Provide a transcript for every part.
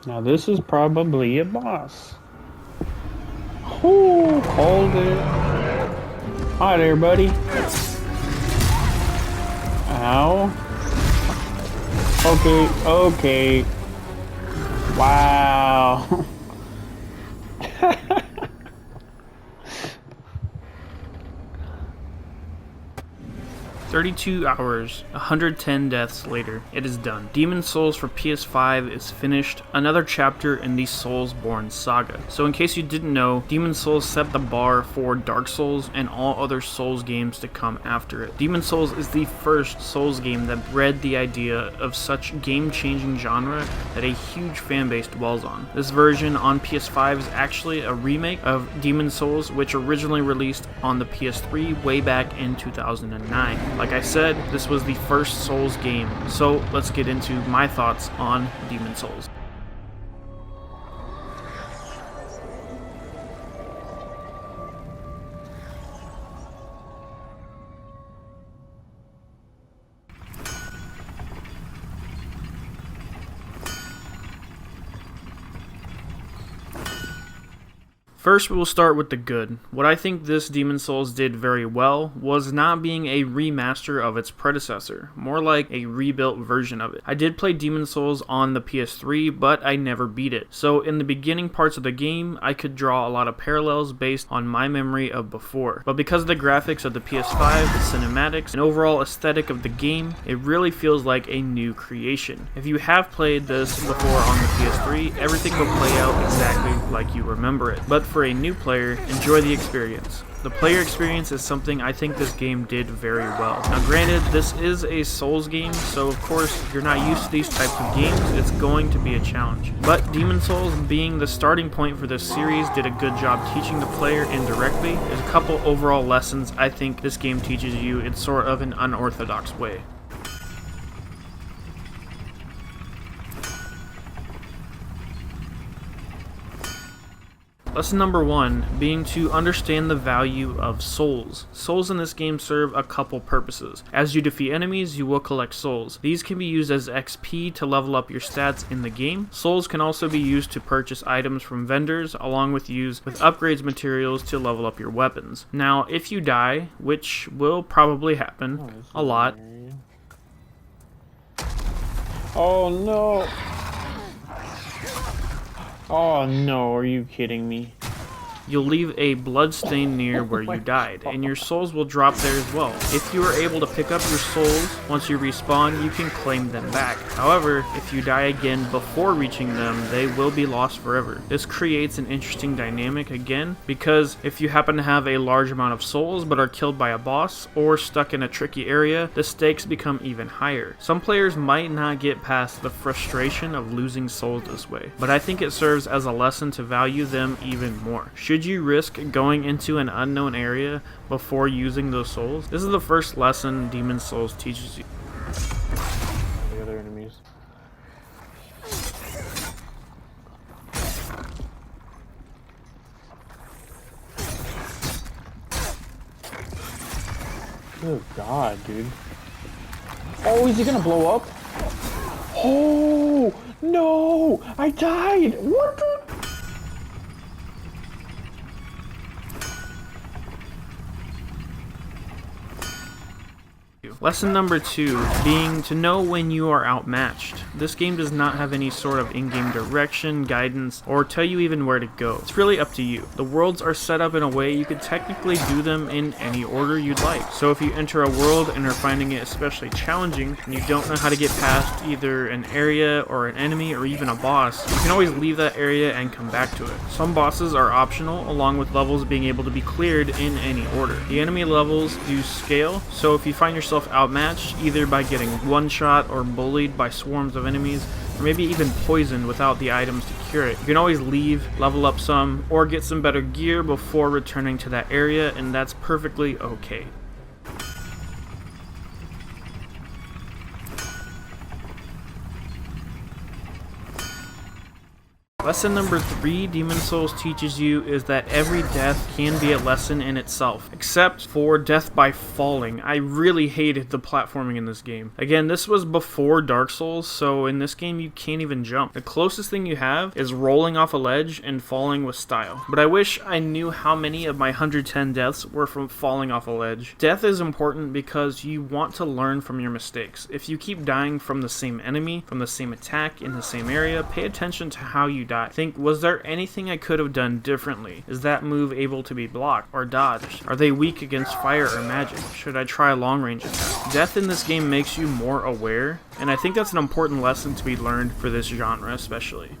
Now this is probably a boss. Oh, called it. Hi there, buddy. Ow. Okay, okay. Wow. 32 hours, 110 deaths later, it is done. Demon Souls for PS5 is finished, another chapter in the Soulsborne saga. So in case you didn't know, Demon Souls set the bar for Dark Souls and all other Souls games to come after it. Demon Souls is the first Souls game that bred the idea of such game-changing genre that a huge fanbase dwells on. This version on PS5 is actually a remake of Demon Souls, which originally released on the PS3 way back in 2009. Like I said, this was the first Souls game, so let's get into my thoughts on Demon Souls. First, we will start with the good. What I think this Demon Souls did very well was not being a remaster of its predecessor, more like a rebuilt version of it. I did play Demon Souls on the PS3, but I never beat it. So in the beginning parts of the game, I could draw a lot of parallels based on my memory of before. But because of the graphics of the PS5, the cinematics, and overall aesthetic of the game, it really feels like a new creation. If you have played this before on the PS3, everything will play out exactly like you remember it. But for a new player, enjoy the experience. The player experience is something I think this game did very well. Now granted, this is a Souls game, so of course, if you're not used to these types of games, it's going to be a challenge. But Demon Souls, being the starting point for this series, did a good job teaching the player indirectly. There's a couple overall lessons I think this game teaches you in sort of an unorthodox way. Lesson number 1 being to understand the value of souls. Souls in this game serve a couple purposes. As you defeat enemies, you will collect souls. These can be used as XP to level up your stats in the game. Souls can also be used to purchase items from vendors, along with use with upgrades materials to level up your weapons. Now, if you die, which will probably happen a lot. Oh no. Oh no, are you kidding me? You'll leave a blood stain near where you died, and your souls will drop there as well. If you are able to pick up your souls, once you respawn, you can claim them back. However, if you die again before reaching them, they will be lost forever. This creates an interesting dynamic again, because if you happen to have a large amount of souls but are killed by a boss, or stuck in a tricky area, the stakes become even higher. Some players might not get past the frustration of losing souls this way, but I think it serves as a lesson to value them even more. Should you risk going into an unknown area before using those souls? This is the first lesson Demon Souls teaches you. The other enemies. Good God, dude. Oh, is he gonna blow up? Oh, no! I died! What the? Lesson number 2 being to know when you are outmatched. This game does not have any sort of in-game direction, guidance, or tell you even where to go. It's really up to you. The worlds are set up in a way you could technically do them in any order you'd like. So if you enter a world and are finding it especially challenging, and you don't know how to get past either an area or an enemy or even a boss, you can always leave that area and come back to it. Some bosses are optional, along with levels being able to be cleared in any order. The enemy levels do scale, so if you find yourself outmatched, either by getting one-shot or bullied by swarms of enemies, or maybe even poisoned without the items to cure it, you can always leave, level up some, or get some better gear before returning to that area, and that's perfectly okay. Lesson number 3 Demon Souls teaches you is that every death can be a lesson in itself, except for death by falling. I really hated the platforming in this game. Again, this was before Dark Souls, so in this game you can't even jump. The closest thing you have is rolling off a ledge and falling with style. But I wish I knew how many of my 110 deaths were from falling off a ledge. Death is important because you want to learn from your mistakes. If you keep dying from the same enemy, from the same attack, in the same area, pay attention to how you die. Think, was there anything I could have done differently? Is that move able to be blocked or dodged? Are they weak against fire or magic? Should I try a long range attack? Death in this game makes you more aware, and I think that's an important lesson to be learned for this genre especially.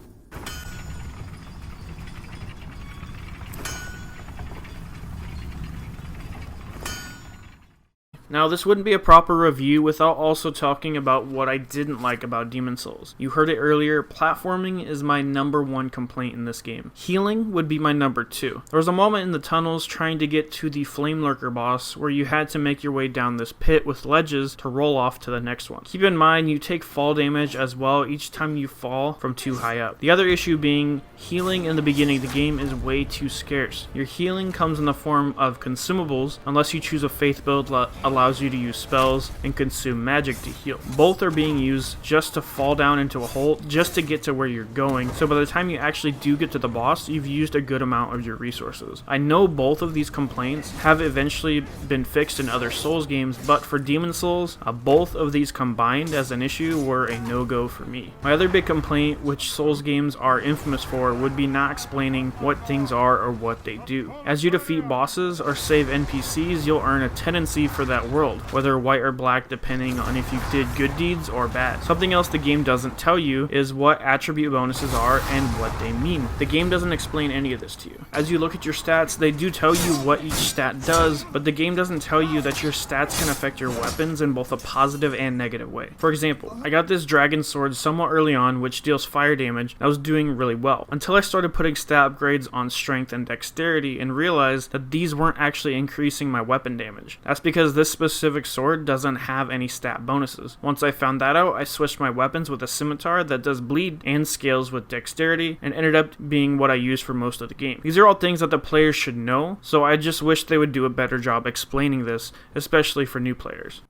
Now, this wouldn't be a proper review without also talking about what I didn't like about Demon Souls. You heard it earlier, platforming is my number 1 complaint in this game. Healing would be my number 2. There was a moment in the tunnels trying to get to the Flame Lurker boss where you had to make your way down this pit with ledges to roll off to the next one. Keep in mind, you take fall damage as well each time you fall from too high up. The other issue being, healing in the beginning of the game is way too scarce. Your healing comes in the form of consumables, unless you choose a faith build that allows you to use spells and consume magic to heal. Both are being used just to fall down into a hole just to get to where you're going, so by the time you actually do get to the boss, you've used a good amount of your resources. I know both of these complaints have eventually been fixed in other Souls games, but for Demon Souls, both of these combined as an issue were a no-go for me. My other big complaint, which Souls games are infamous for, would be not explaining what things are or what they do. As you defeat bosses or save NPCs, you'll earn a tendency for that world, whether white or black depending on if you did good deeds or bad. Something else the game doesn't tell you is what attribute bonuses are and what they mean. The game doesn't explain any of this to you. As you look at your stats, they do tell you what each stat does, but the game doesn't tell you that your stats can affect your weapons in both a positive and negative way. For example, I got this dragon sword somewhat early on which deals fire damage. I was doing really well, until I started putting stat upgrades on strength and dexterity and realized that these weren't actually increasing my weapon damage. That's because this specific sword doesn't have any stat bonuses. Once I found that out, I switched my weapons with a scimitar that does bleed and scales with dexterity, and ended up being what I use for most of the game. These are all things that the players should know, so I just wish they would do a better job explaining this, especially for new players.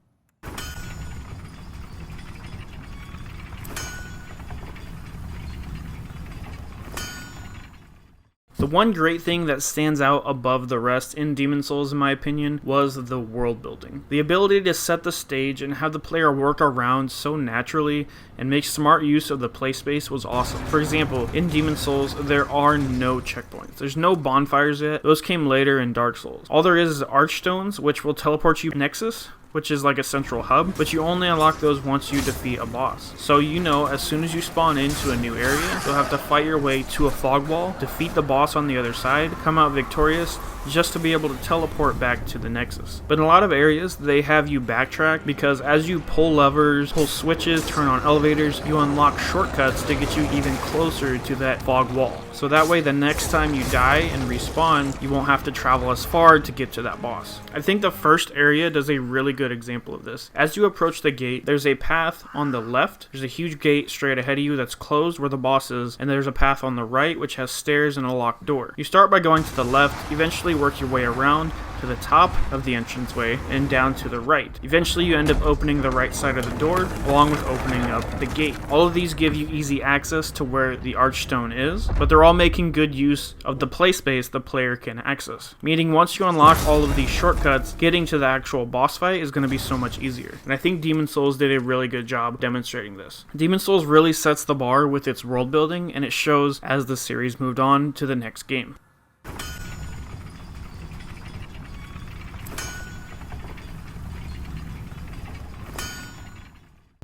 The one great thing that stands out above the rest in Demon Souls, in my opinion, was the world building. The ability to set the stage and have the player work around so naturally and make smart use of the play space was awesome. For example, in Demon Souls, there are no checkpoints. There's no bonfires yet. Those came later in Dark Souls. All there is Archstones, which will teleport you to Nexus, which is like a central hub, but you only unlock those once you defeat a boss. So you know, as soon as you spawn into a new area, you'll have to fight your way to a fog wall, defeat the boss on the other side, come out victorious, just to be able to teleport back to the Nexus. But in a lot of areas, they have you backtrack because as you pull levers, pull switches, turn on elevators, you unlock shortcuts to get you even closer to that fog wall. So that way the next time you die and respawn, you won't have to travel as far to get to that boss. I think the first area does a really good example of this. As you approach the gate, there's a path on the left. There's a huge gate straight ahead of you that's closed where the boss is, and there's a path on the right which has stairs and a locked door. You start by going to the left, eventually work your way around to the top of the entranceway and down to the right. Eventually you end up opening the right side of the door along with opening up the gate. All of these give you easy access to where the Archstone is, but they're all making good use of the play space the player can access. Meaning once you unlock all of these shortcuts, getting to the actual boss fight is going to be so much easier. And I think Demon Souls did a really good job demonstrating this. Demon Souls really sets the bar with its world building, and it shows as the series moved on to the next game.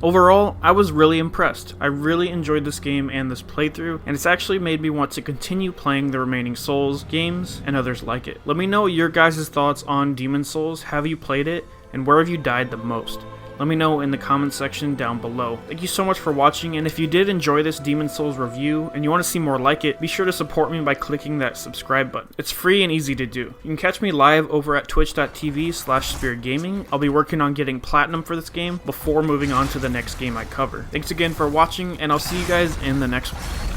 Overall, I was really impressed. I really enjoyed this game and this playthrough, and it's actually made me want to continue playing the remaining Souls games and others like it. Let me know your guys' thoughts on Demon Souls. Have you played it, and where have you died the most? Let me know in the comments section down below. Thank you so much for watching, and if you did enjoy this Demon Souls review and you want to see more like it, be sure to support me by clicking that subscribe button. It's free and easy to do. You can catch me live over at twitch.tv/SpeerGaming. I'll be working on getting platinum for this game before moving on to the next game I cover. Thanks again for watching, and I'll see you guys in the next one.